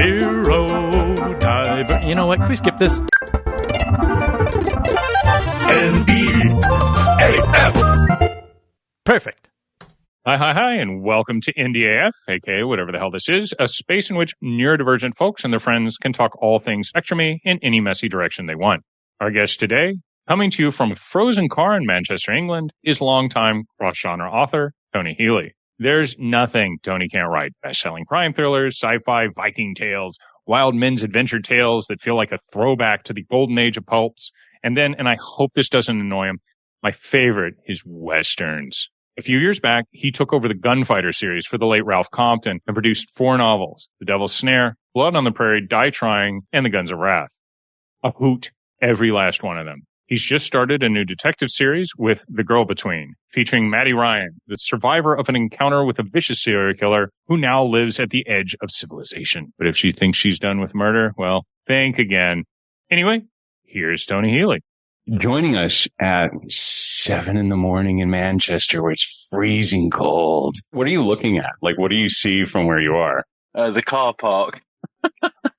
Zero diver. You know what? Can we skip this? NDAF. Perfect. Hi, and welcome to NDAF, aka whatever the hell this is, a space in which neurodivergent folks and their friends can talk all things spectrumy in any messy direction they want. Our guest today, coming to you from a frozen car in Manchester, England, is longtime cross-genre author Tony Healey. There's nothing Tony can't write. Best-selling crime thrillers, sci-fi, Viking tales, wild men's adventure tales that feel like a throwback to the golden age of pulps. And then, and I hope this doesn't annoy him, my favorite is westerns. A few years back, he took over the Gunfighter series for the late Ralph Compton and produced 4 novels, The Devil's Snare, Blood on the Prairie, Die Trying, and The Guns of Wrath. A hoot, every last one of them. He's just started a new detective series with The Girl Between, featuring MADDIE RYAN, the survivor of an encounter with a vicious serial killer who now lives at the edge of civilization. But if she thinks she's done with murder, well, think again. Anyway, here's Tony Healey. Joining us at 7 a.m. in Manchester, where it's freezing cold. What are you looking at? Like, what do you see from where you are? The car park.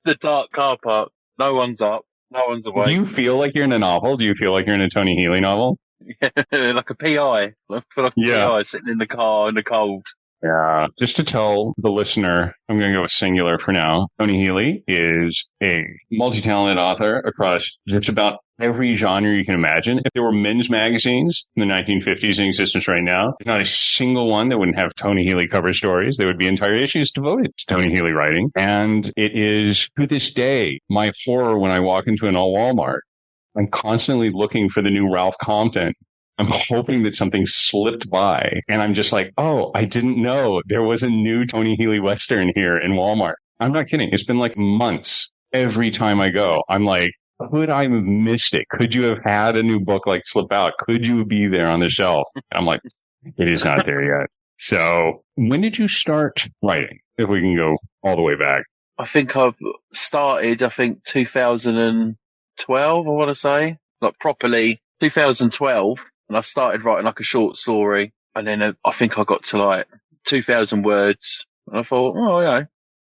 The dark car park. No one's up. No one's awake. Do you feel like you're in a novel? Do you feel like you're in a Tony Healey novel? Yeah, like a PI. I feel like a PI sitting in the car in the cold. Yeah. Just to tell the listener, I'm going to go with singular for now. Tony Healey is a multi-talented author across just about every genre you can imagine. If there were men's magazines in the 1950s in existence right now, there's not a single one that wouldn't have Tony Healey cover stories. There would be entire issues devoted to Tony Healey writing. And it is, to this day, my horror when I walk into an old Walmart. I'm constantly looking for the new Ralph Compton. I'm hoping that something slipped by. And I'm just like, oh, I didn't know there was a new Tony Healey Western here in Walmart. I'm not kidding. It's been like months every time I go. I'm like, could I have missed it? Could you have had a new book like slip out? Could you be there on the shelf? And I'm like, it is not there yet. So when did you start writing? If we can go all the way back. I think I've started, 2012, I want to say. Like properly, 2012. And I started writing like a short story. And then I think I got to like 2,000 words. And I thought, oh, yeah,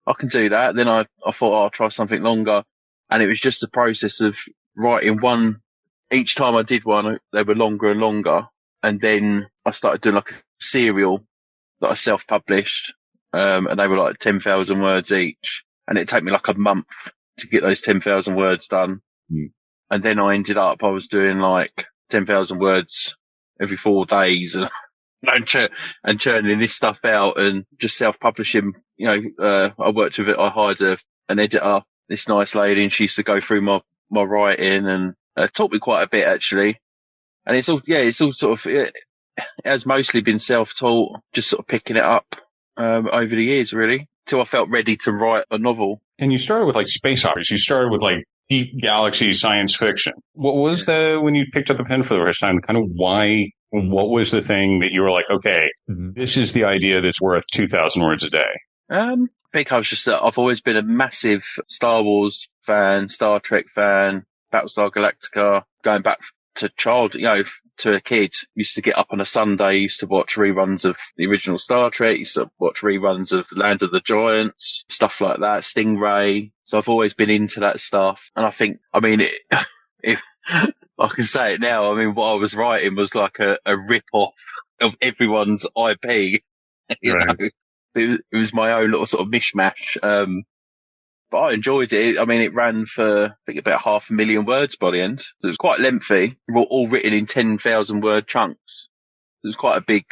I can do that. Then I thought, I'll try something longer. And it was just the process of writing one. Each time I did one, they were longer and longer. And then I started doing like a serial that I self-published. And they were like 10,000 words each. And it took me like a month to get those 10,000 words done. Mm. And then I was doing like 10,000 words every 4 days and churning this stuff out and just self-publishing. I worked with it. I hired an editor, this nice lady, and she used to go through my writing and taught me quite a bit actually. And it has mostly been self-taught, just sort of picking it up over the years really, till I felt ready to write a novel. And you started with like space operas. You started with like deep galaxy science fiction. What was when you picked up the pen for the first time, kind of why, what was the thing that you were like, okay, this is the idea that's worth 2,000 words a day? I think I was just, I've always been a massive Star Wars fan, Star Trek fan, Battlestar Galactica, going back to to a kid. Used to get up on a Sunday, used to watch reruns of the original Star Trek, used to watch reruns of Land of the Giants, stuff like that, Stingray. So I've always been into that stuff. And I think, if I can say it now, what I was writing was like a rip-off of everyone's IP. Right. It was my own little sort of mishmash. But I enjoyed it. It ran for, I think, about 500,000 words by the end. So it was quite lengthy. All written in 10,000 word chunks. It was quite a big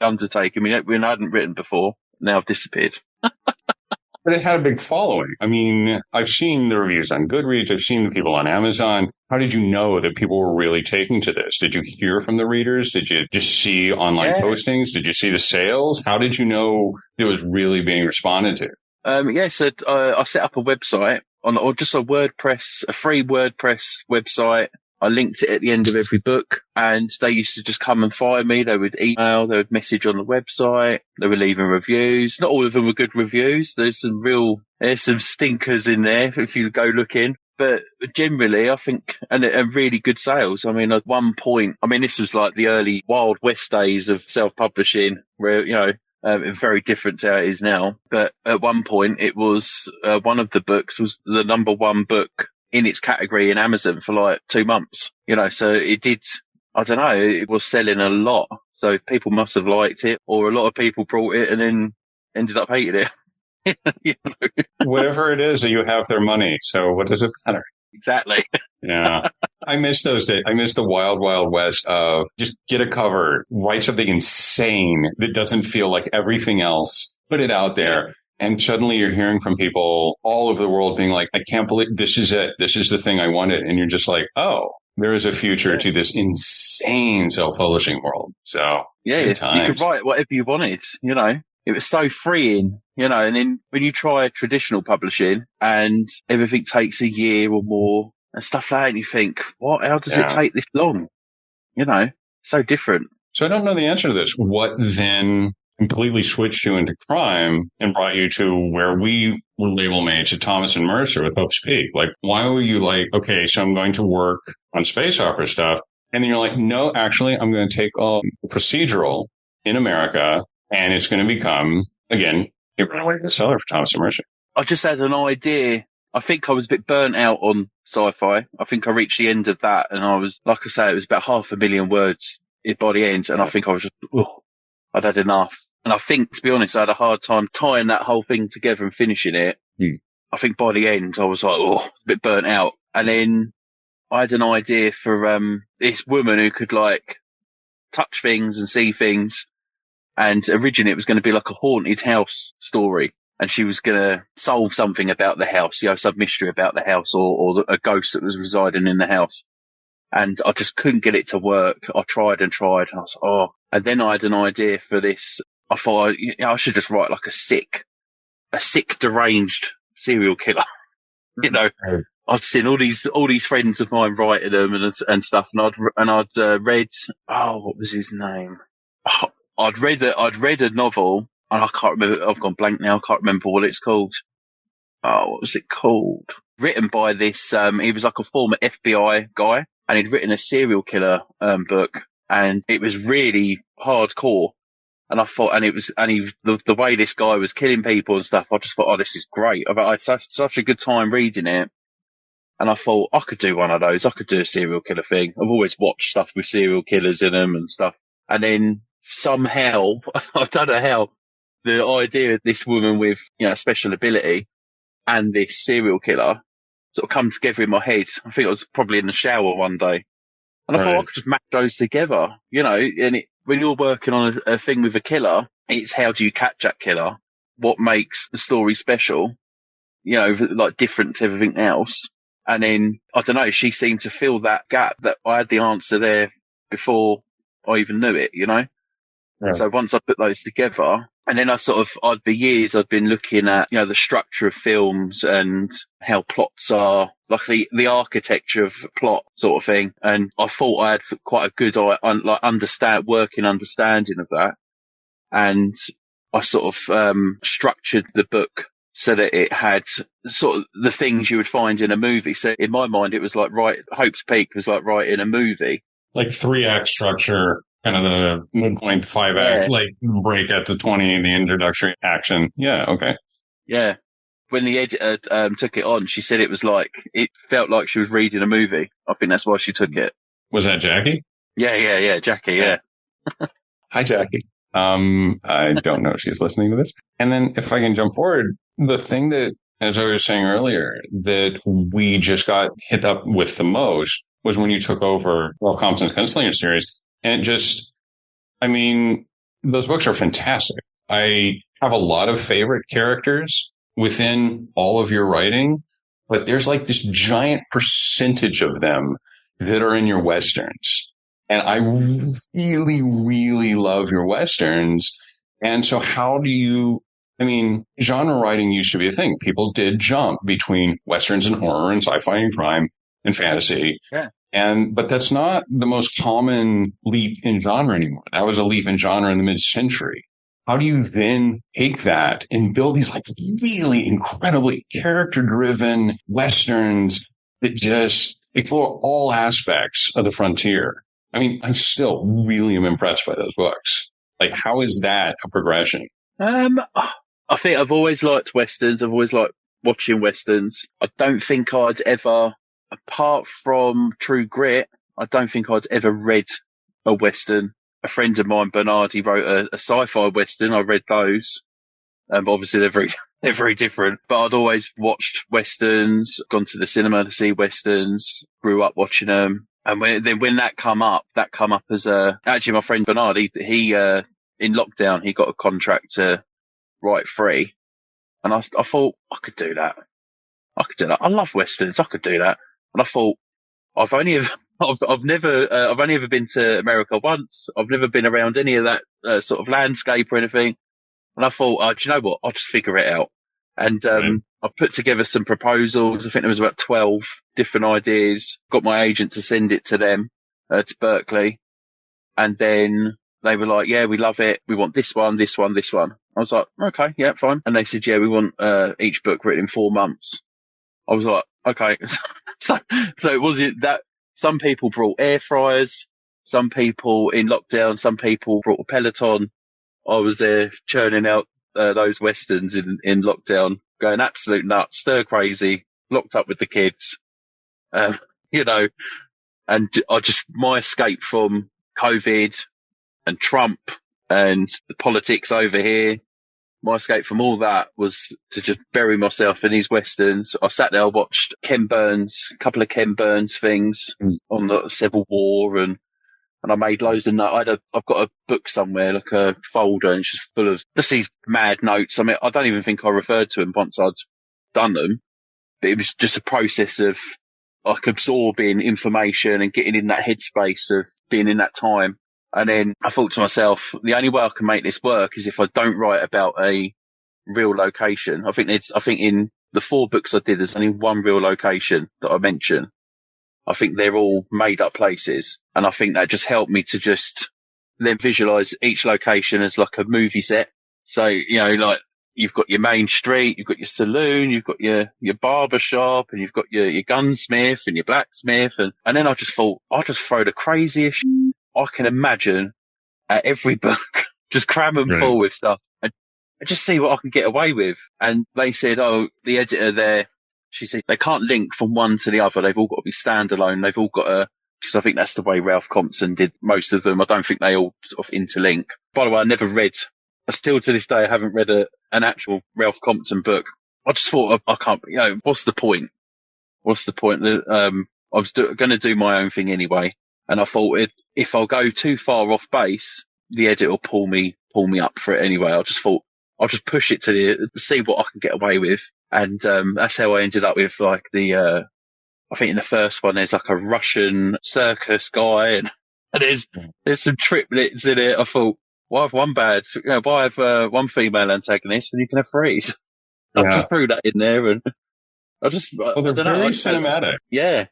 undertaking. We hadn't written before. Now I've disappeared. But it had a big following. I've seen the reviews on Goodreads. I've seen the people on Amazon. How did you know that people were really taking to this? Did you hear from the readers? Did you just see online postings? Did you see the sales? How did you know it was really being responded to? So I set up a website or just a free WordPress website. I linked it at the end of every book, and they used to just come and find me. They would email, they would message on the website, they were leaving reviews. Not all of them were good reviews. There's some stinkers in there if you go looking. But generally, I think, and really good sales. At one point, this was like the early Wild West days of self-publishing where, It's very different to how it is now. But at one point, it was one of the books was the number one book in its category in Amazon for like 2 months. So it did. I don't know. It was selling a lot, so people must have liked it, or a lot of people bought it and then ended up hating it. Whatever it is, you have their money. So what does it matter? Exactly. Yeah. I miss those days. I miss the wild, wild west of just get a cover, write something insane that doesn't feel like everything else, put it out there. And suddenly you're hearing from people all over the world being like, I can't believe this is it. This is the thing I wanted. And you're just like, oh, there is a future to this insane self-publishing world. So yeah, you could write whatever you wanted, It was so freeing, and then when you try traditional publishing and everything takes a year or more and stuff like that, and you think, how does it take this long? So different. So I don't know the answer to this. What then completely switched you into crime and brought you to where we were label mates at Thomas and Mercer with Hope's Peak? Like, why were you like, okay, so I'm going to work on space opera stuff. And then you're like, no, actually, I'm going to take all procedural in America. And it's going to become, again, a runaway bestseller for Thomas and Mercer. I just had an idea. I think I was a bit burnt out on sci-fi. I think I reached the end of that. And I was, like I say, it was about 500,000 words by the end. And I think I was just, I'd had enough. And I think, to be honest, I had a hard time tying that whole thing together and finishing it. I think by the end, I was like, a bit burnt out. And then I had an idea for this woman who could, like, touch things and see things. And originally it was going to be like a haunted house story. And she was going to solve something about the house, some mystery about the house or a ghost that was residing in the house. And I just couldn't get it to work. I tried and tried. And I was like, And then I had an idea for this. I thought, I should just write like a sick, deranged serial killer. I'd seen all these friends of mine writing them and stuff. And I'd read, what was his name? I'd read a novel, and I can't remember. I've gone blank now. I can't remember what it's called. What was it called? Written by this. He was like a former FBI guy, and he'd written a serial killer book, and it was really hardcore. And I thought, the way this guy was killing people and stuff, I just thought, this is great. I had such a good time reading it. And I thought, I could do one of those. I could do a serial killer thing. I've always watched stuff with serial killers in them and stuff. And then somehow, I don't know how, the idea of this woman with, special ability and this serial killer sort of come together in my head. I think I was probably in the shower one day. And I thought I could just match those together, and when you're working on a thing with a killer, it's how do you catch that killer? What makes the story special? Like different to everything else. And then, I don't know, she seemed to fill that gap that I had the answer there before I even knew it, Yeah. So once I put those together, and then for years I'd been looking at, the structure of films and how plots are, like the architecture of plot sort of thing. And I thought I had quite a good, working understanding of that. And I structured the book so that it had sort of the things you would find in a movie. So in my mind, it was like Hope's Peak was like writing a movie. Like 3-act structure. Kind of the midpoint 5-act, like break at the 20, the introductory action. Yeah, okay. Yeah. When the editor took it on, she said it felt like she was reading a movie. I think that's why she took it. Was that Jackie? Yeah, Jackie, yeah. Hi, Jackie. I don't know if she's listening to this. And then if I can jump forward, the thing that, as I was saying earlier, that we just got hit up with the most was when you took over Compton's Gunslinger series. And those books are fantastic. I have a lot of favorite characters within all of your writing, but there's like this giant percentage of them that are in your Westerns. And I really, really love your Westerns. And so how do you, genre writing used to be a thing. People did jump between Westerns and horror and sci-fi and crime and fantasy. Yeah. But that's not the most common leap in genre anymore. That was a leap in genre in the mid-century. How do you then take that and build these like really incredibly character-driven Westerns that just explore all aspects of the frontier? I still really am impressed by those books. Like, how is that a progression? I think I've always liked westerns. I've always liked watching westerns. I don't think I'd ever, apart from True Grit, I don't think I'd ever read a western. A friend of mine, Bernard, he wrote a sci-fi western. I read those. Obviously they're very different, but I'd always watched westerns, gone to the cinema to see westerns, grew up watching them. And when that come up as actually my friend Bernard, he in lockdown, he got a contract to write free. And I thought I could do that. I love westerns. I could do that. And I thought I've only ever been to America once. I've never been around any of that sort of landscape or anything. And I thought, do you know what? I'll just figure it out. And I put together some proposals. I think there was about 12 different ideas. Got my agent to send it to them, to Berkeley. And then they were like, yeah, we love it. We want this one, this one, this one. I was like, okay, yeah, fine. And they said, yeah, we want each book written in 4 months. I was like, okay. so it wasn't that some people brought air fryers, some people in lockdown, some people brought a Peloton. I was there churning out those westerns in lockdown, going absolute nuts, stir crazy, locked up with the kids, you know, and my escape from COVID and Trump and the politics over here, my escape from all that was to just bury myself in these westerns. I sat there, I watched a couple of Ken Burns things on the Civil War and I made loads of notes. I've got a book somewhere, like a folder, and it's just full of just these mad notes. I mean, I don't even think I referred to them once I'd done them, but it was just a process of like absorbing information and getting in that headspace of being in that time. And then I thought to myself, the only way I can make this work is if I don't write about a real location. I think in the 4 books I did, there's only one real location that I mention. I think they're all made up places. And I think that just helped me to just then visualize each location as like a movie set. So, you know, like you've got your main street, you've got your saloon, you've got your barber shop, and you've got your gunsmith and your blacksmith. And then I just thought, I'll just throw the craziest shit I can imagine at every book, just cram them full with stuff and just see what I can get away with. And they said, the editor there, she said, they can't link from one to the other. They've all got to be standalone. They've all got to, because I think that's the way Ralph Compton did most of them. I don't think they all sort of interlink. By the way, still to this day, I haven't read an actual Ralph Compton book. I just thought, I can't, you know, what's the point? I was going to do my own thing anyway. And I thought if I'll go too far off base, the editor will pull me up for it anyway. I just thought I'll just push it to see what I can get away with. And, that's how I ended up with like I think in the first one, there's like a Russian circus guy and there's some triplets in it. I thought, why have why have one female antagonist when you can have 3? I just threw that in there and they're very cinematic. Yeah.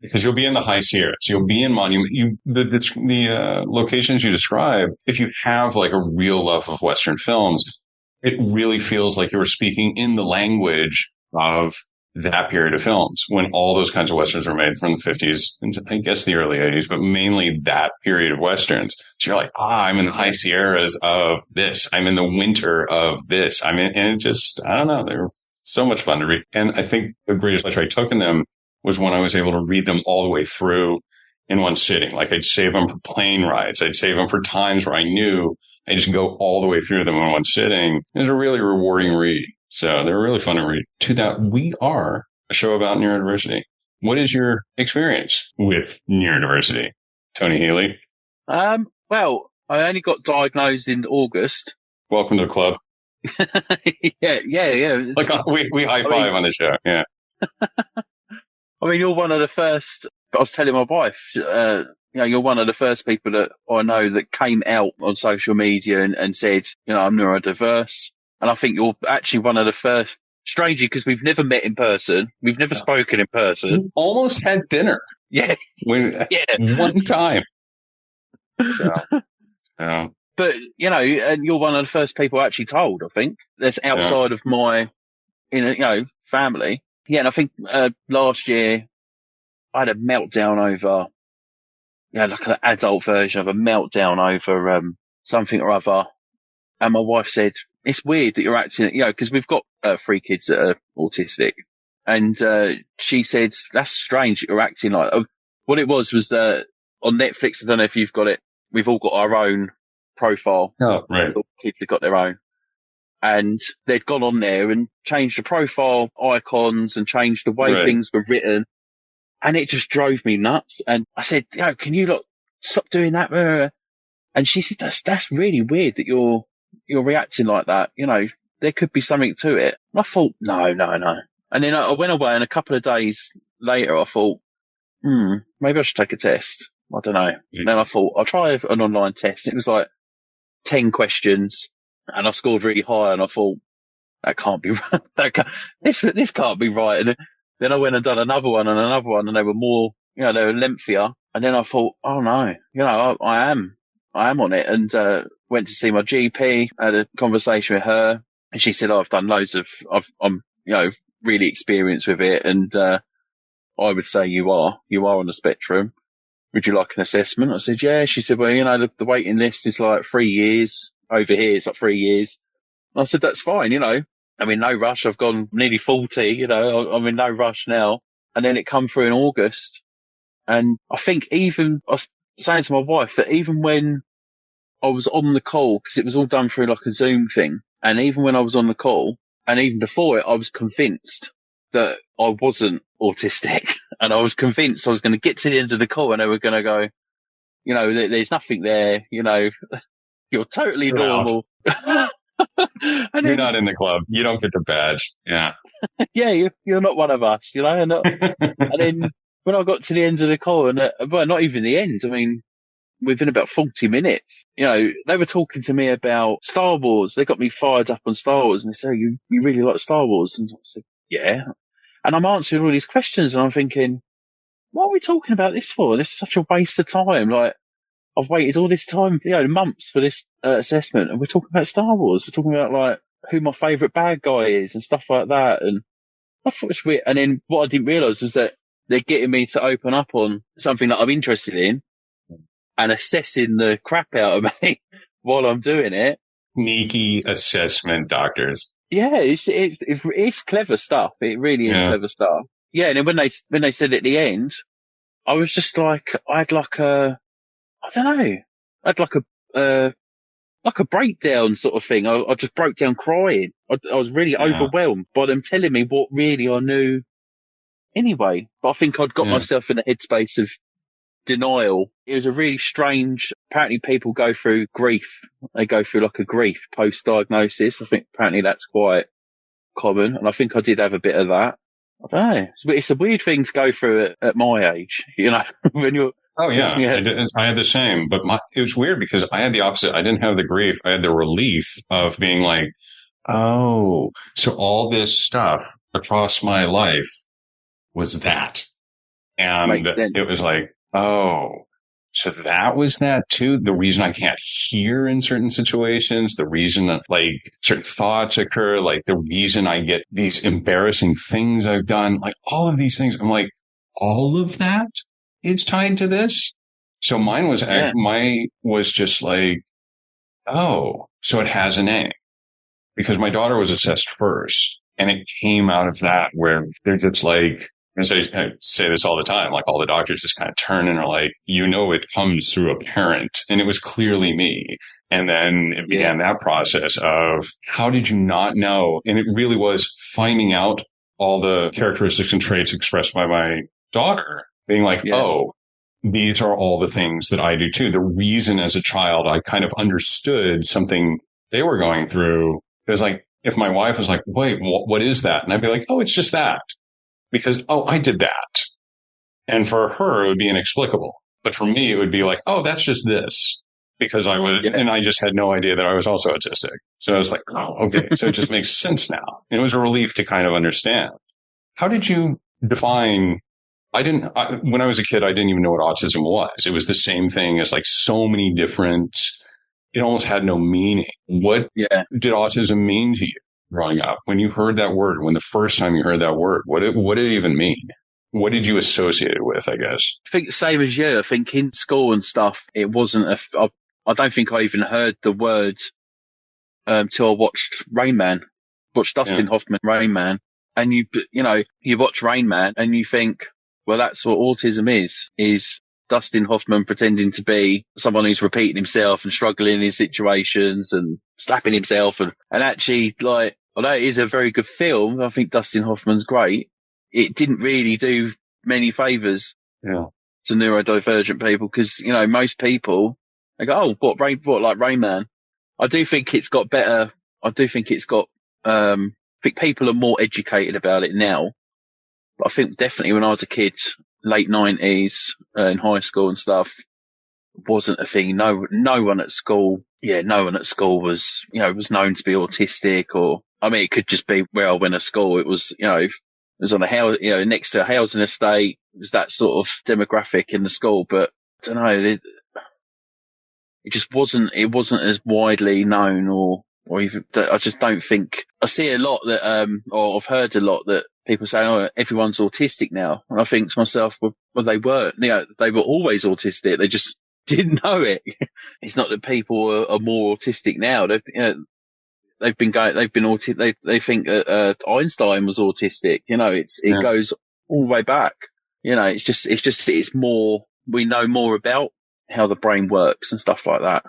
Because you'll be in the high Sierras, you'll be in Monument. The locations you describe, if you have like a real love of Western films, it really feels like you were speaking in the language of that period of films when all those kinds of Westerns were made from the 50s into, I guess, the early 80s, but mainly that period of Westerns. So you're like, I'm in the high Sierras of this. I'm in the winter of this. and it just, I don't know, they're so much fun to read. And I think the greatest pleasure I took in them was when I was able to read them all the way through in one sitting. Like I'd save them for plane rides. I'd save them for times where I knew I just go all the way through them in one sitting. It was a really rewarding read. So they were really fun to read. To that, we are a show about neurodiversity. What is your experience with neurodiversity, Tony Healey? Well, I only got diagnosed in August. Welcome to the club. Yeah. Like we high five on the show. Yeah. I mean, you're one of the first. I was telling my wife, you're one of the first people that I know that came out on social media and said, I'm neurodiverse. And I think you're actually one of the first, strangely, because we've never met in person. We've never spoken in person. We almost had dinner. Yeah. One time. So, But, and you're one of the first people I actually told, I think. That's outside of my, family. Yeah, and I think last year I had a meltdown over, like an adult version of a meltdown over something or other. And my wife said, it's weird that you're acting, because we've got 3 kids that are autistic. And she said, that's strange that you're acting like, what it was on Netflix, I don't know if you've got it, we've all got our own profile. Oh, right. All the kids have got their own. And they'd gone on there and changed the profile icons and changed the way things were written. And it just drove me nuts. And I said, can you stop doing that? And she said, that's really weird that you're reacting like that. There could be something to it. And I thought, no. And then I went away, and a couple of days later, I thought, maybe I should take a test. I don't know. And then I thought, I'll try an online test. It was like 10 questions, and I scored really high, and I thought, that can't be right. This can't be right. And then I went and done another one, and they were more, they were lengthier. And then I thought, oh no, I am on it, and went to see my GP, had a conversation with her, and she said, I've done loads I'm really experienced with it, and I would say you are on the spectrum. Would you like an assessment? I said, yeah. She said, well, the waiting list is like 3 years. Over here it's like 3 years. I said, that's fine, I'm in no rush. I've gone nearly 40, I'm in no rush now. And then it come through in August. And I think I was saying to my wife that even when I was on the call, because it was all done through like a Zoom thing, and even when I was on the call, and even before it, I was convinced that I wasn't autistic. And I was convinced I was going to get to the end of the call and they were going to go, there's nothing there, you're totally normal. And you're not in the club. You don't get the badge. Yeah. Yeah, you're not one of us, And then when I got to the end of the call, and well, not even the end. I mean, within about 40 minutes, they were talking to me about Star Wars. They got me fired up on Star Wars, and they said, "You really like Star Wars?" And I said, "Yeah." And I'm answering all these questions, and I'm thinking, what are we talking about this for? This is such a waste of time. Like, I've waited all this time, months for this assessment, and we're talking about Star Wars. We're talking about like who my favourite bad guy is and stuff like that. And I thought it was weird. And then what I didn't realise was that they're getting me to open up on something that I'm interested in and assessing the crap out of me while I'm doing it. Sneaky assessment doctors. Yeah, it's clever stuff. It really is clever stuff. Yeah, and then when they said at the end, I was just like, I had like a breakdown sort of thing. I just broke down crying. I was really overwhelmed by them telling me what really I knew anyway. But I think I'd got myself in a headspace of denial. It was a really strange, apparently people go through grief. They go through like a grief post-diagnosis. I think apparently that's quite common. And I think I did have a bit of that. I don't know. It's a weird thing to go through at my age, when you're... Oh, yeah. I had the same, but it was weird because I had the opposite. I didn't have the grief. I had the relief of being like, oh, so all this stuff across my life was that. And it was like, oh, so that was that too. The reason I can't hear in certain situations, the reason that like certain thoughts occur, like the reason I get these embarrassing things I've done, like all of these things. I'm like, all of that is tied to this. So mine was just like, oh, so it has a name, because my daughter was assessed first, and it came out of that where they're just like, as I say this all the time, like all the doctors just kind of turn and are like, it comes through a parent, and it was clearly me. And then it began that process of how did you not know? And it really was finding out all the characteristics and traits expressed by my daughter, being like, oh, these are all the things that I do too. The reason as a child I kind of understood something they were going through. It was like, if my wife was like, wait, what is that? And I'd be like, oh, it's just that. Because, oh, I did that. And for her, it would be inexplicable. But for me, it would be like, oh, that's just this. Because and I just had no idea that I was also autistic. So I was like, oh, okay. So it just makes sense now. And it was a relief to kind of understand. How did you define... when I was a kid, I didn't even know what autism was. It was the same thing as like so many different, it almost had no meaning. What did autism mean to you growing up? When you heard that word, when the first time you heard that word, what did it even mean? What did you associate it with, I guess? I think the same as you. I think in school and stuff, it wasn't I don't think I even heard the words till I watched Rain Man, watched Dustin Hoffman, Rain Man. And you watch Rain Man and you think, well, that's what autism is Dustin Hoffman pretending to be someone who's repeating himself and struggling in his situations and slapping himself. And actually, like, although it is a very good film, I think Dustin Hoffman's great. It didn't really do many favours to neurodivergent people because, most people, they go, oh, like Rain Man? I do think it's got better. I do think it's got, I think people are more educated about it now. But I think definitely when I was a kid, late 90s, in high school and stuff, wasn't a thing. No one at school was, was known to be autistic it could just be where I went to school. It was, it was on a house, next to a housing estate. It was that sort of demographic in the school, but I don't know. It just wasn't as widely known or even, I just don't think, I see a lot that, or I've heard a lot that people say, oh, everyone's autistic now. And I think to myself, well they weren't, they were always autistic. They just didn't know it. It's not that people are more autistic now. They think Einstein was autistic. It goes all the way back. It's more, we know more about how the brain works and stuff like that,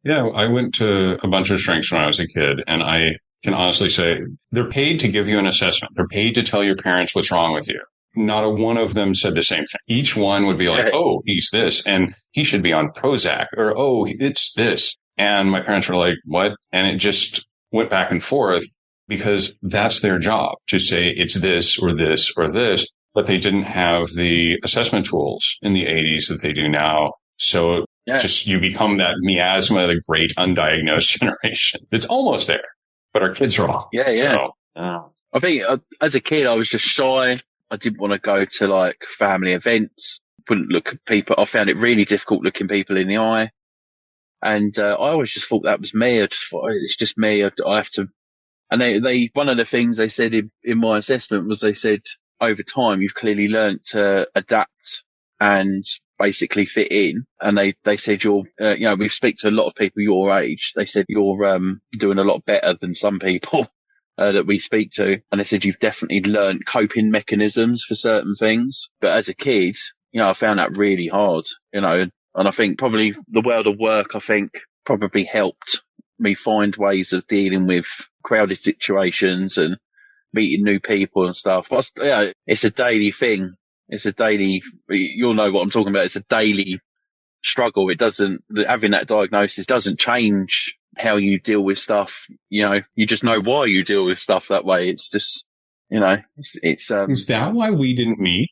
Yeah, I went to a bunch of shrinks when I was a kid, and I can honestly say they're paid to give you an assessment. They're paid to tell your parents what's wrong with you. Not a one of them said the same thing. Each one would be like, oh, he's this, and he should be on Prozac, or, oh, it's this. And my parents were like, what? And it just went back and forth because that's their job to say it's this or this or this. But they didn't have the assessment tools in the 80s that they do now. So just you become that miasma, the great undiagnosed generation. It's almost there, but our kids are wrong. Yeah. So, I think as a kid, I was just shy. I didn't want to go to like family events. Wouldn't look at people. I found it really difficult looking people in the eye. And I always just thought that was me. I just thought, it's just me. I have to. And they one of the things they said in my assessment was they said, over time, you've clearly learned to adapt and basically fit in. And they said we speak to a lot of people your age. They said you're doing a lot better than some people that we speak to. And they said you've definitely learned coping mechanisms for certain things. But as a kid, I found that really hard, and I think probably the world of work, probably helped me find ways of dealing with crowded situations and meeting new people and stuff. But it's a daily thing. You'll know what I'm talking about. It's a daily struggle. Having that diagnosis doesn't change how you deal with stuff. You just know why you deal with stuff that way. It's just, it's Is that why we didn't meet?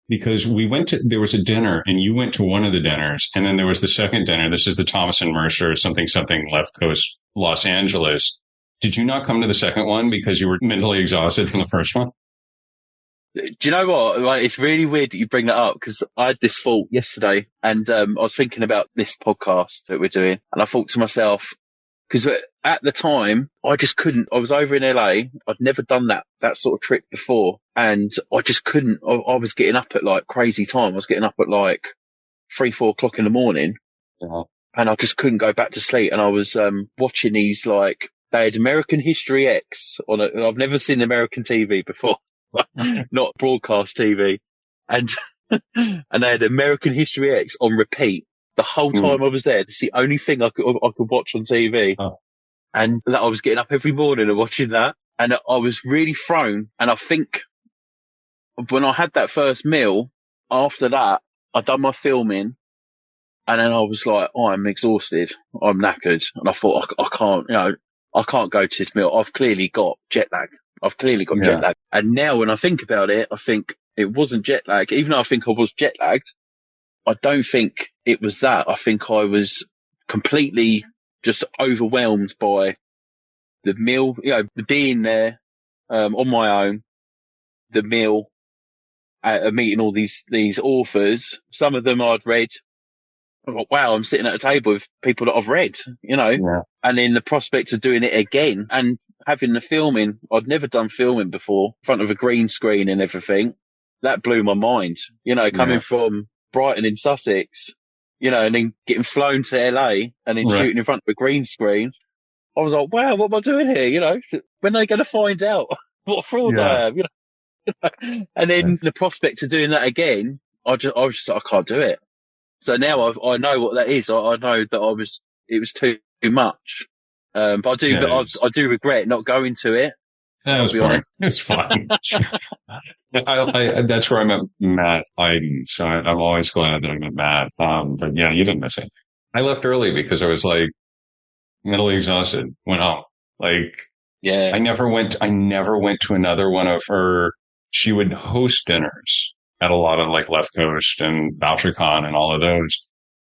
Because there was a dinner and you went to one of the dinners and then there was the second dinner. This is the Thomas and Mercer something left coast, Los Angeles. Did you not come to the second one because you were mentally exhausted from the first one? Do you know what? Like, it's really weird that you bring that up because I had this thought yesterday and I was thinking about this podcast that we're doing and I thought to myself, because at the time I just couldn't, I was over in LA. I'd never done that sort of trip before and I just couldn't, I was getting up at like crazy time. I was getting up at like 3-4 o'clock in the morning and I just couldn't go back to sleep. And I was watching these like, they had American History X I've never seen American TV before, not broadcast TV. And, and they had American History X on repeat the whole time I was there. It's the only thing I could watch on TV. Oh. And that I was getting up every morning and watching that. And I was really thrown. And I think when I had that first meal, after that, I'd done my filming. And then I was like, oh, I'm exhausted. I'm knackered. And I thought, I can't go to this meal. I've clearly got jet lag. Jet lag. And now when I think about it, I think it wasn't jet lag. Even though I think I was jet lagged, I don't think it was that. I think I was completely just overwhelmed by the meal, the being there, on my own, the meal, meeting all these authors. Some of them I'd read. I thought, wow, I'm sitting at a table with people that I've read, and then the prospect of doing it again and having the filming. I'd never done filming before in front of a green screen and everything. That blew my mind, coming from Brighton in Sussex, and then getting flown to LA and then shooting in front of a green screen. I was like, wow, what am I doing here? You know, when are they going to find out what fraud I am? You know, and then the prospect of doing that again, I was just like, I can't do it. So now I know what that is. I know that it was too much. But I do regret not going to it. That was fun. It's fun. That's where I met Matt Iden. So I'm always glad that I met Matt. But yeah, you didn't miss it. I left early because I was like mentally exhausted. Went home. Like, yeah, I never went to another one of her. She would host dinners at a lot of like Left Coast and VoucherCon and all of those.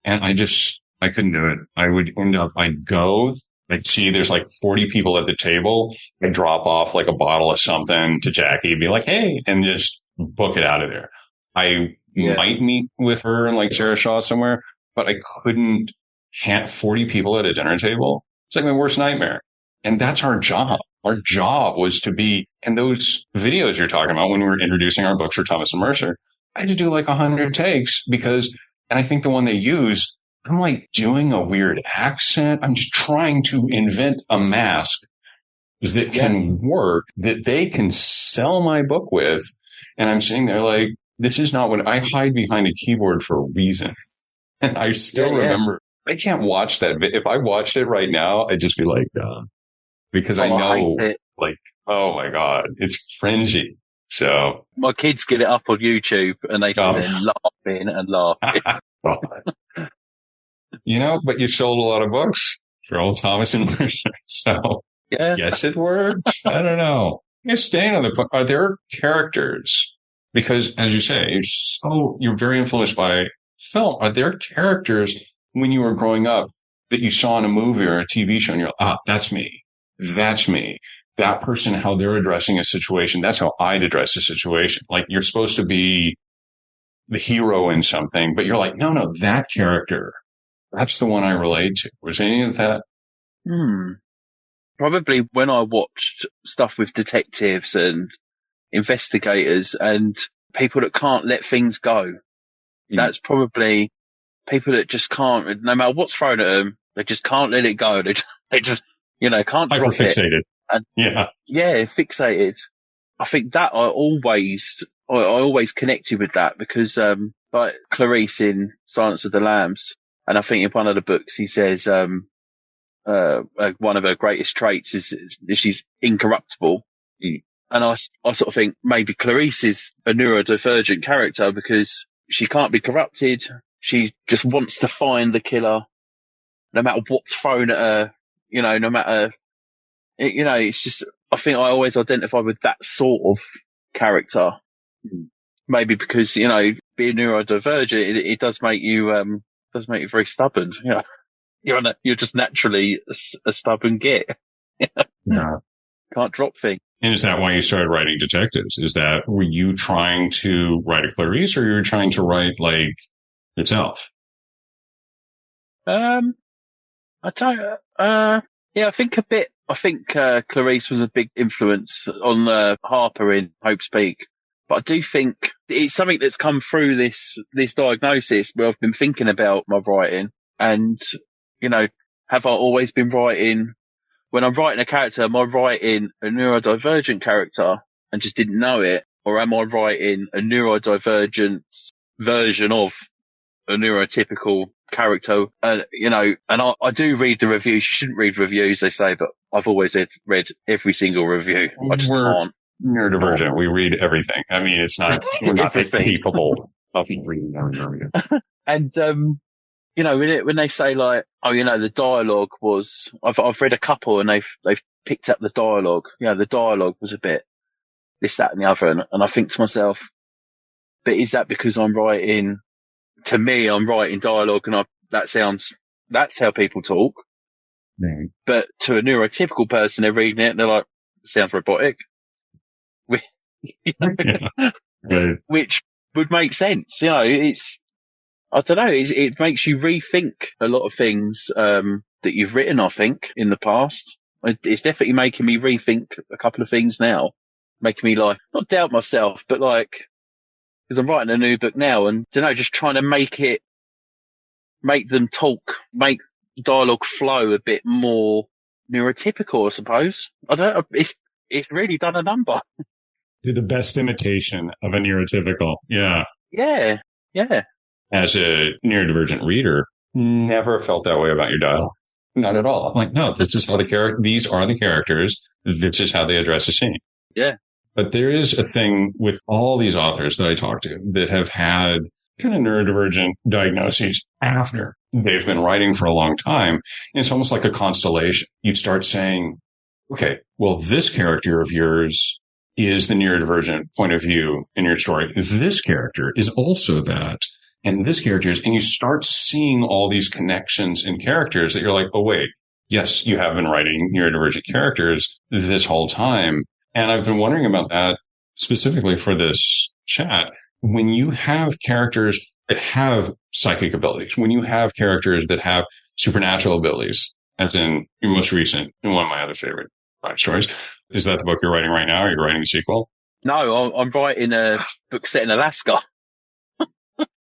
And I couldn't do it. I'd go. I'd see there's like 40 people at the table. I'd drop off like a bottle of something to Jackie and be like, hey, and just book it out of there. I might meet with her and like Sarah Shaw somewhere, but I couldn't have 40 people at a dinner table. It's like my worst nightmare. And that's our job. Our job was to be, and those videos you're talking about when we were introducing our books for Thomas and Mercer, I had to do like 100 takes because, and I think the one they used, I'm like doing a weird accent. I'm just trying to invent a mask that can work, that they can sell my book with. And I'm sitting there like, this is not what I hide behind a keyboard for a reason. And I still remember, I can't watch that. If I watched it right now, I'd just be like, because I know like, oh my God, it's cringy. So my kids get it up on YouTube and they sit there laughing and laughing. You know, but you sold a lot of books for old Thomas and Mercer. So guess it worked. I don't know. You're staying on the book. Are there characters? Because as you say, you're very influenced by film. Are there characters when you were growing up that you saw in a movie or a TV show and you're like, that's me. That's me. That person, how they're addressing a situation. That's how I'd address a situation. Like you're supposed to be the hero in something, but you're like, no, that character. That's the one I relate to. Was any of that? Probably when I watched stuff with detectives and investigators and people that can't let things go. That's probably people that just can't, no matter what's thrown at them, they just can't let it go. They just, can't drop Hyperfixated. And, fixated. I think that I always connected with that because, like Clarice in Silence of the Lambs, and I think in one of the books he says, one of her greatest traits is she's incorruptible. And I sort of think maybe Clarice is a neurodivergent character because she can't be corrupted. She just wants to find the killer no matter what's thrown at her, no matter, it's just, I think I always identify with that sort of character. Maybe because, being neurodivergent, it does make you very stubborn. You're just naturally a stubborn git. Can't drop things. And is that why you started writing detectives? Were you trying to write a Clarice or you were trying to write like yourself? I think a bit. I think Clarice was a big influence on Harper in Hope's Peak. But I do think it's something that's come through this diagnosis where I've been thinking about my writing and, have I always been writing, when I'm writing a character, am I writing a neurodivergent character and just didn't know it? Or am I writing a neurodivergent version of a neurotypical character? And I do read the reviews. You shouldn't read reviews, they say, but I've always read every single review. I just can't. Neurodivergent. We read everything. I mean, we're not capable of reading everything. And, when they say like, the dialogue was, I've read a couple and they've picked up the dialogue. The dialogue was a bit this, that and the other. And I think to myself, but is that because I'm writing dialogue and that's how people talk. Mm. But to a neurotypical person, they're reading it and they're like, it sounds robotic. Which would make sense. It's, I don't know, it makes you rethink a lot of things, that you've written, I think, in the past. It's definitely making me rethink a couple of things now, making me like, not doubt myself, but like, because I'm writing a new book now and, just trying to make them talk, make dialogue flow a bit more neurotypical, I suppose. I don't know. It's really done a number. You're the best imitation of a neurotypical. Yeah. Yeah. Yeah. As a neurodivergent reader, never felt that way about your dialogue. Not at all. I'm like, no, this is how these are the characters. This is how they address a scene. Yeah. But there is a thing with all these authors that I talk to that have had kind of neurodivergent diagnoses after they've been writing for a long time. And it's almost like a constellation. You start saying, okay, well, this character of yours is the neurodivergent point of view in your story. This character is also that. And this character is, and you start seeing all these connections in characters that you're like, oh, wait, yes, you have been writing neurodivergent characters this whole time. And I've been wondering about that specifically for this chat. When you have characters that have psychic abilities, when you have characters that have supernatural abilities, as in your most recent, and one of my other favorite stories, is that the book you're writing right now? Are you writing a sequel? No, I'm writing a book set in Alaska.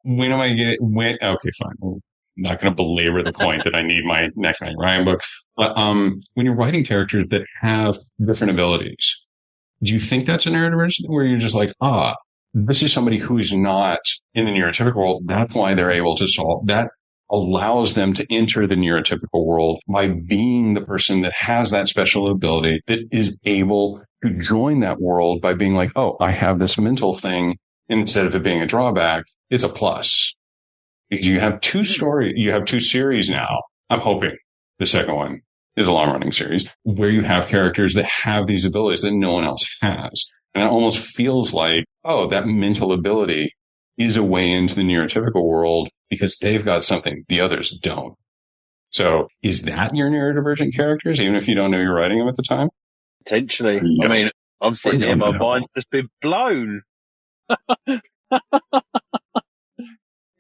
When am I getting, okay, fine. I'm not going to belabor the point that I need my next Maddie Ryan book. But, when you're writing characters that have different abilities, do you think that's a neurodivergent where you're just like, this is somebody who's not in the neurotypical world. That's why they're able to solve that. Allows them to enter the neurotypical world by being the person that has that special ability that is able to join that world by being like, oh, I have this mental thing. Instead of it being a drawback, it's a plus. Because you have two series now. I'm hoping the second one is a long running series where you have characters that have these abilities that no one else has. And it almost feels like, oh, that mental ability is a way into the neurotypical world because they've got something the others don't. So is that your neurodivergent characters, even if you don't know you're writing them at the time? Potentially. I mean, I'm sitting here, my mind's just been blown.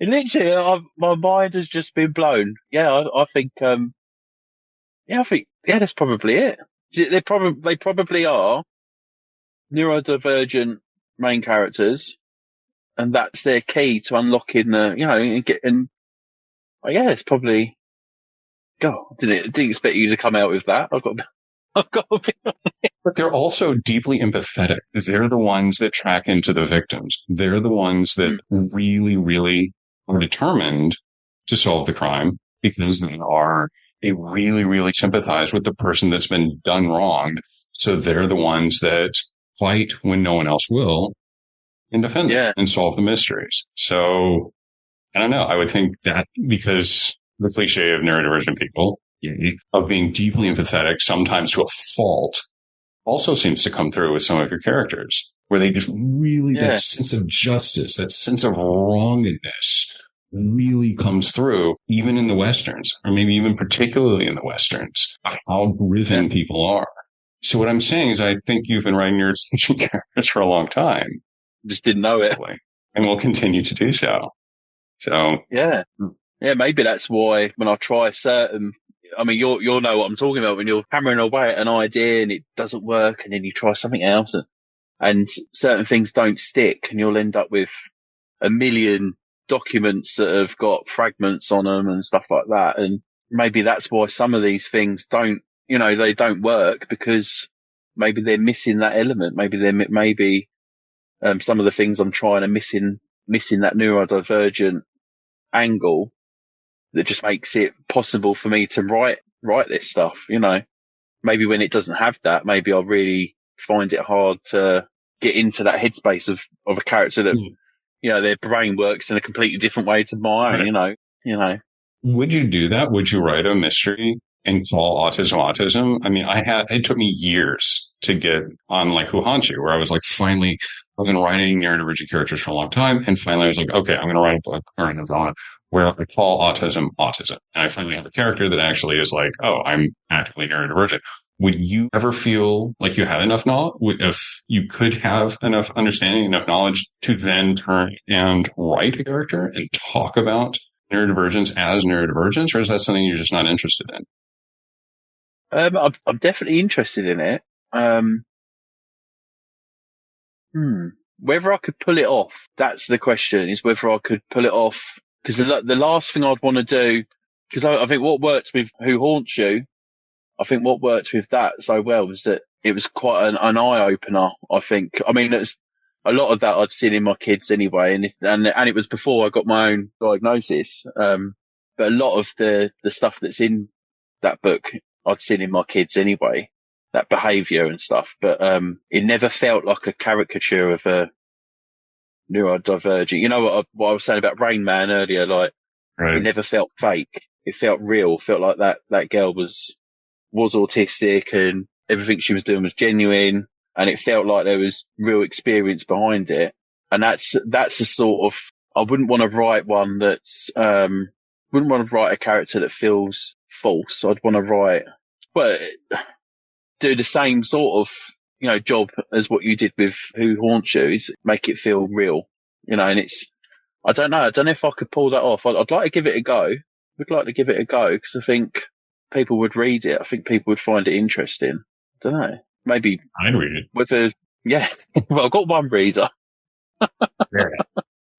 Literally, my mind has just been blown. Yeah, I think, that's probably it. They probably are neurodivergent main characters, and that's their key to unlocking it's probably. God, didn't expect you to come out with that. I've got to be honest. But they're also deeply empathetic. They're the ones that track into the victims. They're the ones that really, really are determined to solve the crime because they really, really sympathize with the person that's been done wrong. So they're the ones that fight when no one else will and defend them and solve the mysteries. So I don't know. I would think that because the cliche of neurodivergent people of being deeply empathetic, sometimes to a fault, also seems to come through with some of your characters, where they just really, that sense of justice, that sense of wrongness really comes through, even in the Westerns, or maybe even particularly in the Westerns, of how driven people are. So what I'm saying is I think you've been writing your characters for a long time. Just didn't know it. And will continue to do so. So. Yeah, maybe that's why when I try certain, I mean, you'll know what I'm talking about when you're hammering away at an idea and it doesn't work, and then you try something else, and certain things don't stick, and you'll end up with a million documents that have got fragments on them and stuff like that. And maybe that's why some of these things don't work, because maybe they're missing that element. Maybe some of the things I'm trying are missing that neurodivergent angle that just makes it possible for me to write this stuff, Maybe when it doesn't have that, maybe I'll really find it hard to get into that headspace of a character that, their brain works in a completely different way to mine, Would you do that? Would you write a mystery and call autism? I mean, it took me years to get on like Who Haunts You, where I was like, finally, I've been writing neurodivergent characters for a long time. And finally I was like, okay, I'm going to write a book or a novella where I call autism. And I finally have a character that actually is like, oh, I'm actively neurodivergent. Would you ever feel like you had enough knowledge, if you could have enough understanding, enough knowledge to then turn and write a character and talk about neurodivergence as neurodivergence, or is that something you're just not interested in? I'm definitely interested in it. Whether I could pull it off, that's the question, is whether I could pull it off. Because the last thing I'd want to do, because I think what works with Who Haunts You, I think what worked with that so well was that it was quite an eye opener. I think. I mean, it's a lot of that I'd seen in my kids anyway, and it was before I got my own diagnosis. But a lot of the stuff that's in that book I'd seen in my kids anyway, that behaviour and stuff. But it never felt like a caricature of a neurodivergent. You know what I was saying about Rain Man earlier, like Right. it never felt fake. It felt real. It felt like that girl was autistic and everything she was doing was genuine, and it felt like there was real experience behind it. And that's a sort of, I wouldn't want to write one that's wouldn't want to write a character that feels false. I'd want to do the same sort of, job as what you did with Who Haunts You, is make it feel real, and I don't know if I could pull that off. I'd like to give it a go. Would like to give it a go because I think people would read it. I think people would find it interesting. I don't know. Maybe I'd read it. Well, I've got one reader. Yeah.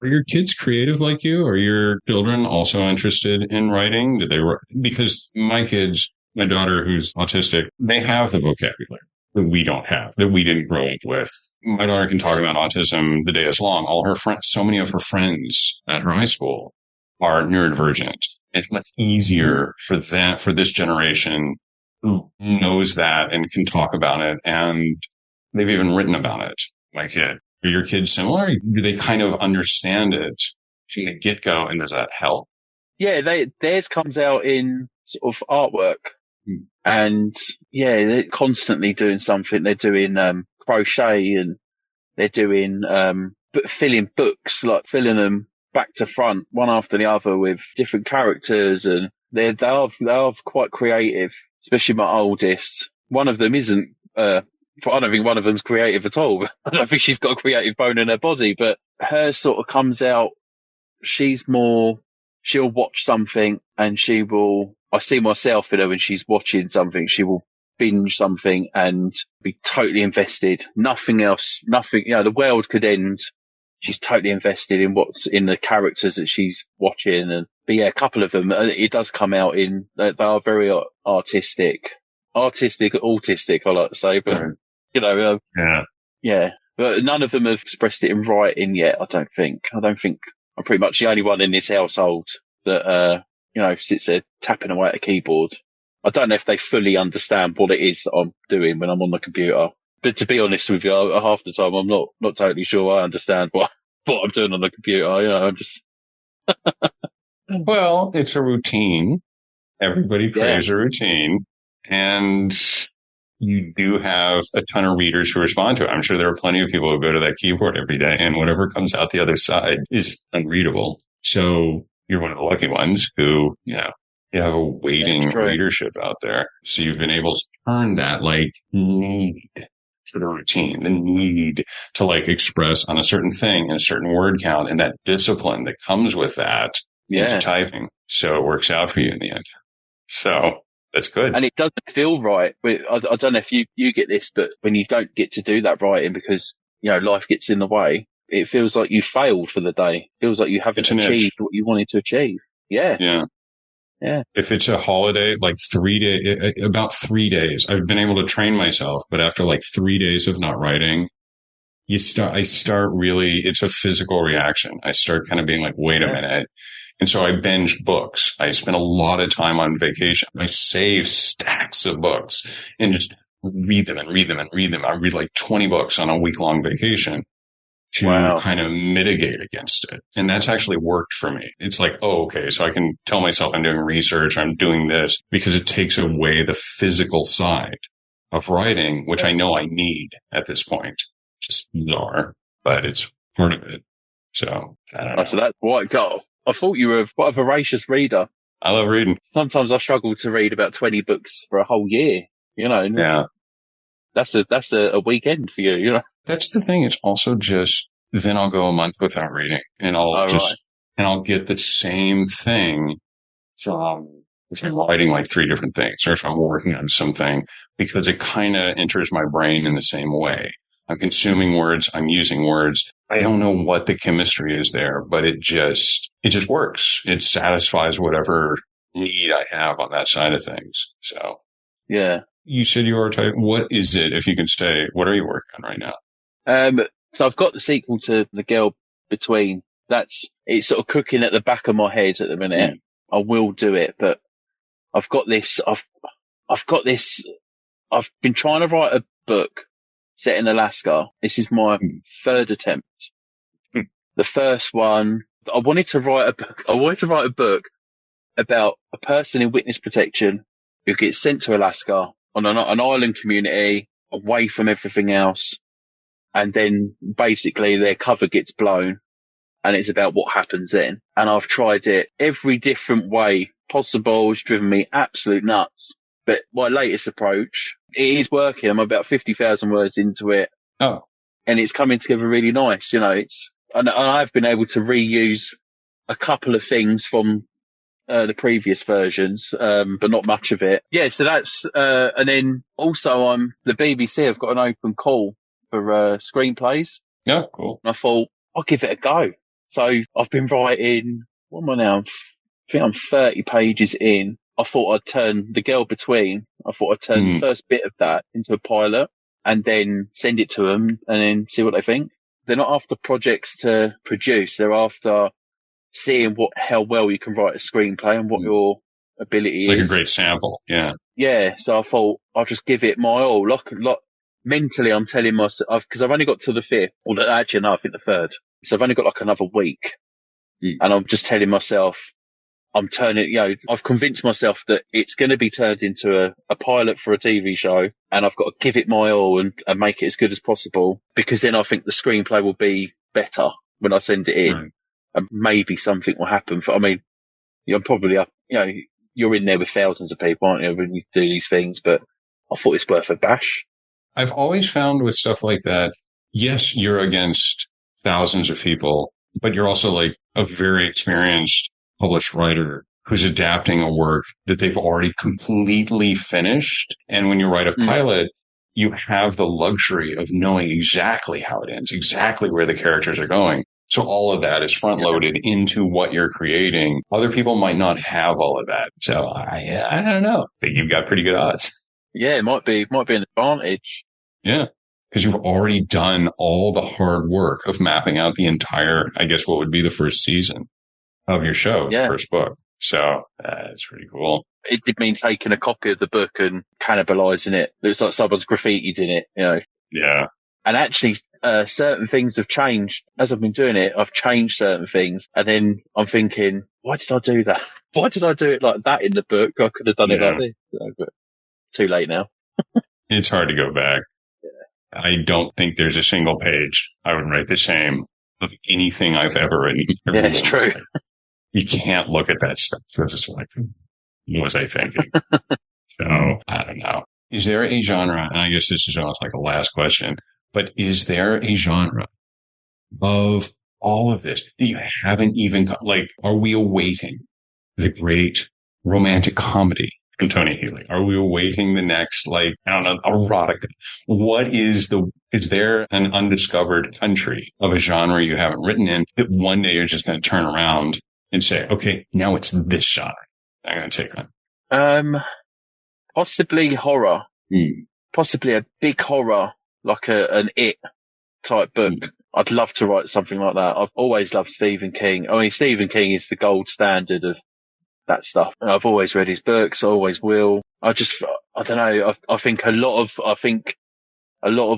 Are your kids creative like you? Are your children also interested in writing? Because my kids, my daughter who's autistic, they have the vocabulary that we don't have, that we didn't grow up with. My daughter can talk about autism the day is long. All her friends, so many of her friends at her high school are neurodivergent. It's much easier for this generation who knows that and can talk about it. And they've even written about it. My kid. Are your kids similar? Do they kind of understand it from the get-go, and does that help? Yeah, theirs comes out in sort of artwork. And yeah, they're constantly doing something. They're doing crochet, and they're doing filling books, like filling them back to front, one after the other, with different characters, and they are quite creative. Especially my oldest. One of them isn't. I don't think one of them's creative at all. I don't think she's got a creative bone in her body, but hers sort of comes out. She'll watch something and I see myself in her when she's watching something. She will binge something and be totally invested. Nothing else, the world could end. She's totally invested in what's in the characters that she's watching. But yeah, a couple of them, it does come out they are very autistic, I like to say, but Right. Yeah. But none of them have expressed it in writing yet, I don't think. I'm pretty much the only one in this household that, sits there tapping away at a keyboard. I don't know if they fully understand what it is that I'm doing when I'm on the computer. But to be honest with you, half the time I'm not totally sure I understand what I'm doing on the computer. I'm just... Well, it's a routine. Everybody prays a routine. And you do have a ton of readers who respond to it. I'm sure there are plenty of people who go to that keyboard every day, and whatever comes out the other side is unreadable. So you're one of the lucky ones who, you have a waiting readership out there. So you've been able to turn that need for the routine, the need to express on a certain thing and a certain word count, and that discipline that comes with that into typing. So it works out for you in the end. So that's good. And it doesn't feel right. I don't know if you get this, but when you don't get to do that writing because, life gets in the way, it feels like you failed for the day. It feels like you haven't achieved what you wanted to achieve. Yeah. Yeah. Yeah. If it's a holiday, about 3 days, I've been able to train myself, but after 3 days of not writing, I start really, it's a physical reaction. I start kind of being wait a minute. And so I binge books. I spend a lot of time on vacation. I save stacks of books and just read them and read them and read them. I read 20 books on a week-long vacation to kind of mitigate against it. And that's actually worked for me. It's okay, so I can tell myself I'm doing research, I'm doing this, because it takes away the physical side of writing, which I know I need at this point. Just bizarre, but it's part of it. So, I don't know. So that's what I thought you were quite a voracious reader. I love reading. Sometimes I struggle to read about 20 books for a whole year, Yeah. That's a weekend for you, That's the thing. It's also just, then I'll go a month without reading, and I'll get the same thing from, if I'm writing 3 different things, or if I'm working on something, because it kind of enters my brain in the same way. I'm consuming words. I'm using words. I don't know what the chemistry is there, but it just works. It satisfies whatever need I have on that side of things. So Yeah. You said you are typing. What is it, if you can say? What are you working on right now? So I've got the sequel to The Girl Between. It's sort of cooking at the back of my head at the minute. I will do it, but I've got this. I've been trying to write a book set in Alaska. This is my third attempt. The first one, I wanted to write a book about a person in witness protection who gets sent to Alaska on an island community away from everything else. And then basically their cover gets blown and it's about what happens then. And I've tried it every different way possible. It's driven me absolute nuts. But my latest approach, it is working. I'm about 50,000 words into it. Oh. And it's coming together really nice. You know, and I've been able to reuse a couple of things from the previous versions, but not much of it. Yeah, so that's, and then also the BBC have got an open call for screenplays. Yeah, cool. And I thought, I'll give it a go. So I've been writing, what am I now? I think I'm 30 pages in. I thought I'd turn The Girl Between. I thought I'd turn the first bit of that into a pilot and then send it to them and then see what they think. They're not after projects to produce. They're after seeing how well you can write a screenplay and what your ability is. Like a great sample. Yeah. Yeah. So I thought I'll just give it my all. Mentally, I'm telling myself, because I've only got to the 5th, or actually, no, I think the 3rd. So I've only got like another week. And I'm just telling myself, I've convinced myself that it's going to be turned into a pilot for a TV show, and I've got to give it my all and make it as good as possible, because then I think the screenplay will be better when I send it in. Right. And maybe something will happen. I'm probably up, you're in there with thousands of people, aren't you, when you do these things, but I thought it's worth a bash. I've always found with stuff like that, yes, you're against thousands of people, but you're also like a very experienced published writer who's adapting a work that they've already completely finished. And when you write a pilot, you have the luxury of knowing exactly how it ends, exactly where the characters are going. So all of that is front loaded into what you're creating. Other people might not have all of that. So I don't know. I think you've got pretty good odds. Yeah, it might be an advantage. Yeah. Because you've already done all the hard work of mapping out the entire, I guess, what would be the first season of your show, the first book. So it's pretty cool. It did mean taking a copy of the book and cannibalizing it. It's like someone's graffitied in it, Yeah. And actually, certain things have changed. As I've been doing it, I've changed certain things. And then I'm thinking, why did I do that? Why did I do it like that in the book? I could have done it like this. But too late now. It's hard to go back. Yeah. I don't think there's a single page I would write the same of anything I've ever written. Yeah, it's true. You can't look at that stuff. It's just like, what was I thinking? So, I don't know. Is there a genre, and I guess this is almost like a last question, but is there a genre of all of this that you haven't even, are we awaiting the great romantic comedy from Tony Healey? Are we awaiting the next, erotica? Is there an undiscovered country of a genre you haven't written in that one day you're just going to turn around and say, okay, now it's this genre I'm going to take on? Possibly horror. Possibly a big horror, like an It type book. I'd love to write something like that. I've always loved Stephen King. I mean, Stephen King is the gold standard of that stuff. I've always read his books. I always will. I don't know. I think a lot of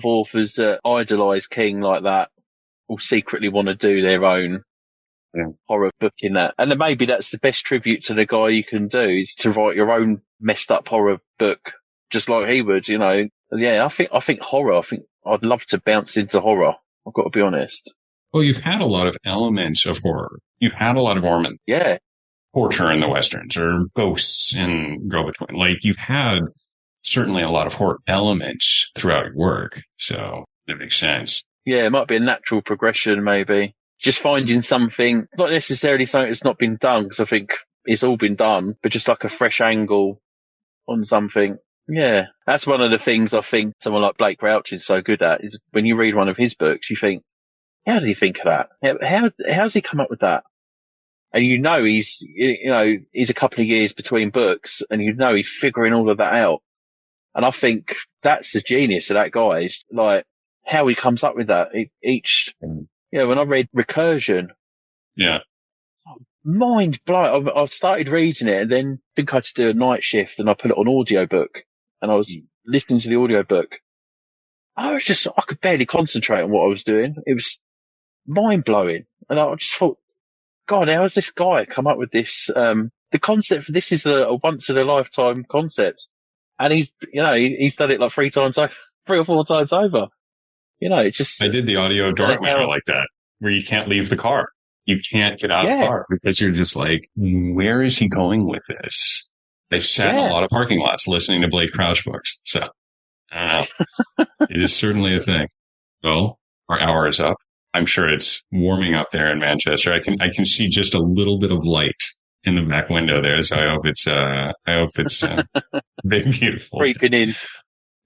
authors that idolize King like that will secretly want to do their own horror book in that. And then maybe that's the best tribute to the guy you can do, is to write your own messed up horror book, just like he would, Yeah, I think horror. I think I'd love to bounce into horror. I've got to be honest. Well, you've had a lot of elements of horror. You've had a lot of torture in the Westerns, or ghosts in go-between. You've had certainly a lot of horror elements throughout your work. So that makes sense. Yeah, it might be a natural progression, maybe. Just finding something, not necessarily something that's not been done, because I think it's all been done, but just like a fresh angle on something. Yeah, that's one of the things I think someone like Blake Crouch is so good at, is when you read one of his books, you think, how did he think of that? How's he come up with that? And he's a couple of years between books, and he's figuring all of that out. And I think that's the genius of that guy, is like how he comes up with that. When I read Recursion, mind blowing. I've started reading it, and then I think I had to do a night shift, and I put it on audiobook, and I was listening to the audiobook. I could barely concentrate on what I was doing. It was mind blowing. And I just thought, God, how has this guy come up with this? The concept for this is a once in a lifetime concept. And he's done it like 3 or 4 times over. It just. I did the audio Darkman like that, where you can't leave the car. You can't get out of the car because you're just like, where is he going with this? They've sat in a lot of parking lots listening to Blake Crouch books. So, I don't know. It is certainly a thing. Well, our hour is up. I'm sure it's warming up there in Manchester. I can see just a little bit of light in the back window there. So I hope it's big, beautiful. Creeping in.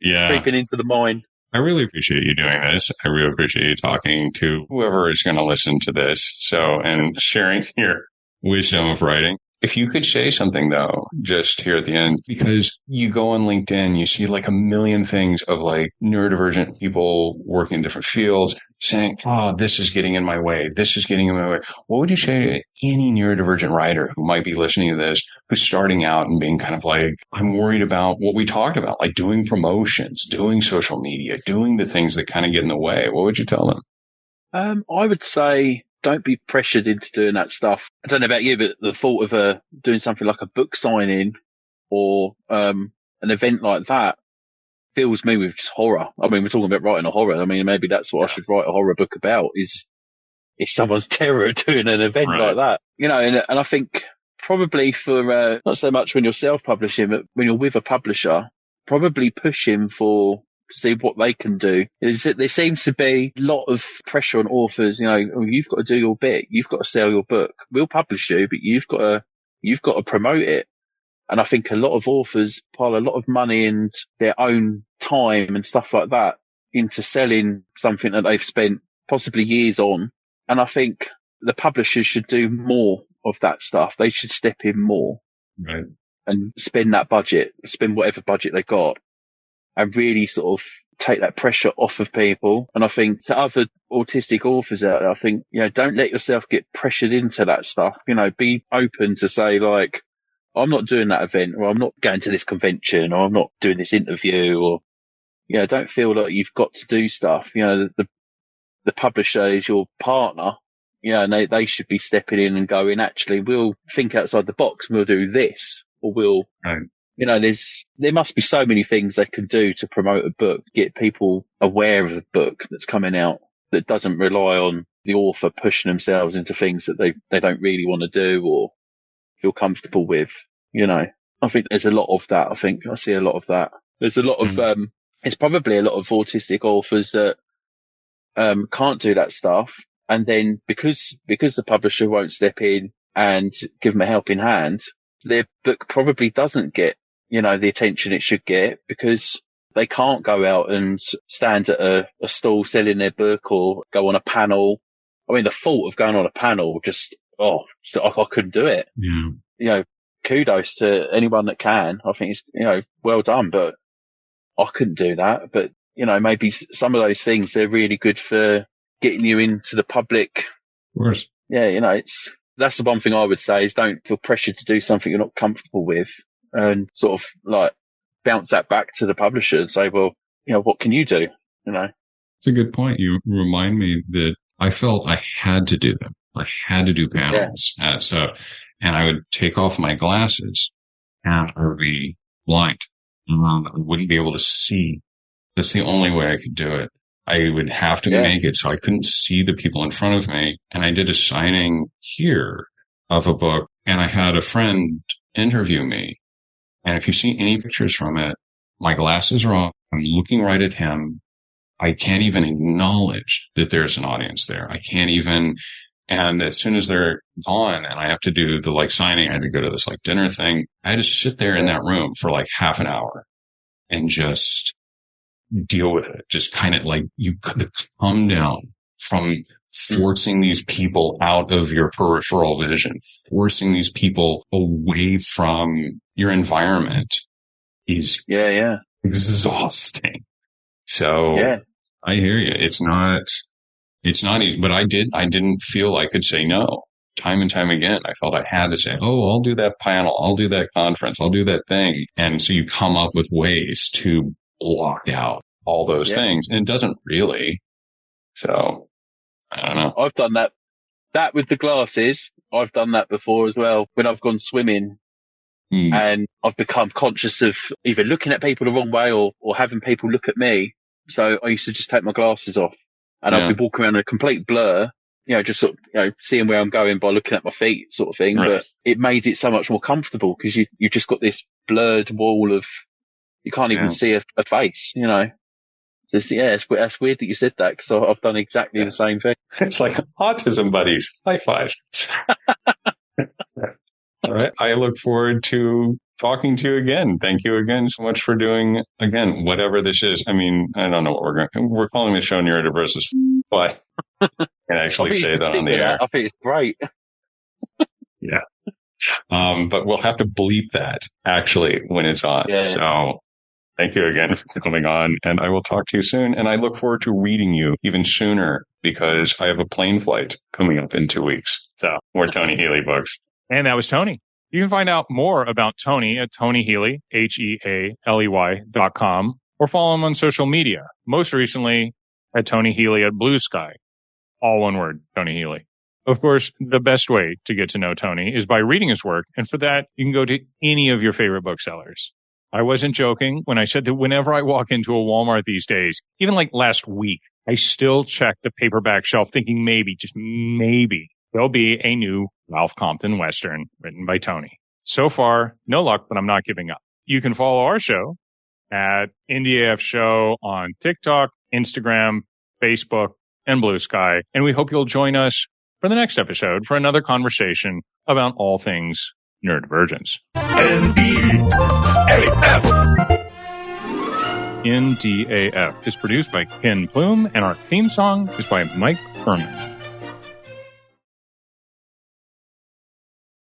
Yeah. Creeping into the mine. I really appreciate you doing this. I really appreciate you talking to whoever is going to listen to this. So, and sharing your wisdom of writing. If you could say something, though, just here at the end, because you go on LinkedIn, you see like a million things of like neurodivergent people working in different fields saying, oh, this is getting in my way. This is getting in my way. What would you say to any neurodivergent writer who might be listening to this, who's starting out and being kind of like, I'm worried about what we talked about, like doing promotions, doing social media, doing the things that kind of get in the way? What would you tell them? I would say, don't be pressured into doing that stuff. I don't know about you, but the thought of doing something like a book signing or an event like that fills me with just horror. I mean, we're talking about writing a horror. I mean, maybe that's what I should write a horror book about, is someone's terror doing an event like that. And I think probably for not so much when you're self-publishing, but when you're with a publisher, probably push him to see what they can do. There seems to be a lot of pressure on authors. You've got to do your bit. You've got to sell your book. We'll publish you, but you've got to promote it. And I think a lot of authors pile a lot of money and their own time and stuff like that into selling something that they've spent possibly years on. And I think the publishers should do more of that stuff. They should step in more and spend whatever budget they got, and really sort of take that pressure off of people. And I think to other autistic authors out there, I think, don't let yourself get pressured into that stuff. Be open to say, like, I'm not doing that event, or I'm not going to this convention, or I'm not doing this interview, or, don't feel like you've got to do stuff. The publisher is your partner, and they should be stepping in and going, actually, we'll think outside the box, and we'll do this, or we'll, there must be so many things they can do to promote a book, get people aware of a book that's coming out that doesn't rely on the author pushing themselves into things that they don't really want to do or feel comfortable with. I think there's a lot of that. I think I see a lot of that. There's a lot of, it's probably a lot of autistic authors that, can't do that stuff. And then because the publisher won't step in and give them a helping hand, their book probably doesn't get, the attention it should get, because they can't go out and stand at a stall selling their book or go on a panel. I mean, the thought of going on a panel I couldn't do it. Yeah. Kudos to anyone that can. I think it's, well done, but I couldn't do that. But, maybe some of those things, they're really good for getting you into the public. Of course. Yeah, that's the one thing I would say, is don't feel pressured to do something you're not comfortable with, and sort of like bounce that back to the publisher and say, well, what can you do? It's a good point. You remind me that I felt I had to do them. I had to do panels and stuff. And I would take off my glasses and I would be blind. I wouldn't be able to see. That's the only way I could do it. I would have to make it so I couldn't see the people in front of me. And I did a signing here of a book, and I had a friend interview me. And if you see any pictures from it, my glasses are off. I'm looking right at him. I can't even acknowledge that there's an audience there. I can't even. And as soon as they're gone and I have to do the signing, I had to go to this dinner thing. I had to sit there in that room for half an hour and just deal with it. Just kind of come down from forcing these people out of your peripheral vision, forcing these people away from your environment is exhausting. So Yeah. I hear you. It's not easy, but I didn't feel I could say no. Time and time again, I felt I had to say, oh, I'll do that panel. I'll do that conference. I'll do that thing. And so you come up with ways to block out all those things. And it doesn't really. So I don't know. I've done that. That with the glasses, I've done that before as well. When I've gone swimming and I've become conscious of either looking at people the wrong way or having people look at me. So I used to just take my glasses off and I'd be walking around in a complete blur, just sort of, seeing where I'm going by looking at my feet sort of thing. Right. But it made it so much more comfortable because you just got this blurred wall of, you can't even see a face, That's weird that you said that because I've done exactly the same thing. It's like autism buddies. High five. All right. I look forward to talking to you again. Thank you again so much for doing, again, whatever this is. I mean, I don't know what we're calling this show Neurodiverse, but I can actually say that on the air. I think it's great. Yeah. But we'll have to bleep that actually when it's on. Yeah. So thank you again for coming on, and I will talk to you soon. And I look forward to reading you even sooner because I have a plane flight coming up in 2 weeks. So more Tony Healey books. And that was Tony. You can find out more about Tony at Tony Healey, HEALEY.com, or follow him on social media. Most recently at Tony Healey at Blue Sky. All one word, Tony Healey. Of course, the best way to get to know Tony is by reading his work. And for that, you can go to any of your favorite booksellers. I wasn't joking when I said that whenever I walk into a Walmart these days, even like last week, I still check the paperback shelf thinking maybe, just maybe, there'll be a new Ralph Compton Western written by Tony. So far, no luck, but I'm not giving up. You can follow our show at NDAF Show on TikTok, Instagram, Facebook, and Blue Sky. And we hope you'll join us for the next episode for another conversation about all things neurodivergence. NDAF is produced by Ken Plume, and our theme song is by Mike Furman.